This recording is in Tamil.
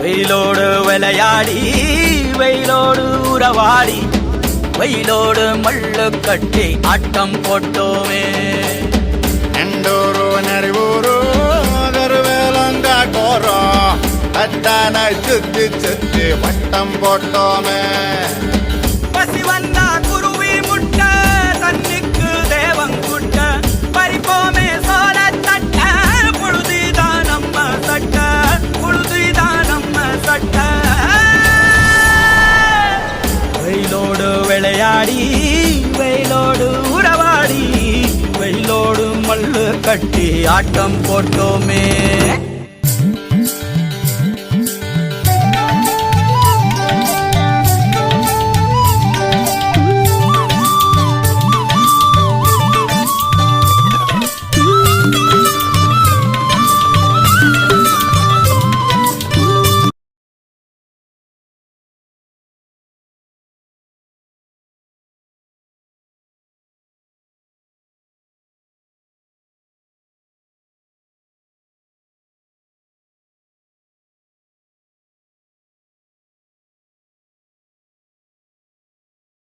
வெயிலோடு விளையாடி வெயிலோடு உறவாடி வெயிலோடு மல்லு கட்டி ஆட்டம் போட்டோமே. எண்டூரு நெறிவூரு கருவேலங்காட்டோரம் தட்டான சுத்தி சுத்தி வட்டம் போட்டோமே. பசி வந்தா குருவி முட்ட தண்ணிக்கு தேவங்குட்ட பறிப்போமே சோழ தட்ட புழுதிதான் நம்ம சட்ட புழுதிதான் நம்ம சட்ட. வெயிலோடு விளையாடி வெயிலோடு உறவாடி வெயிலோடு மல்லு கட்டி ஆட்டம் போட்டோமே.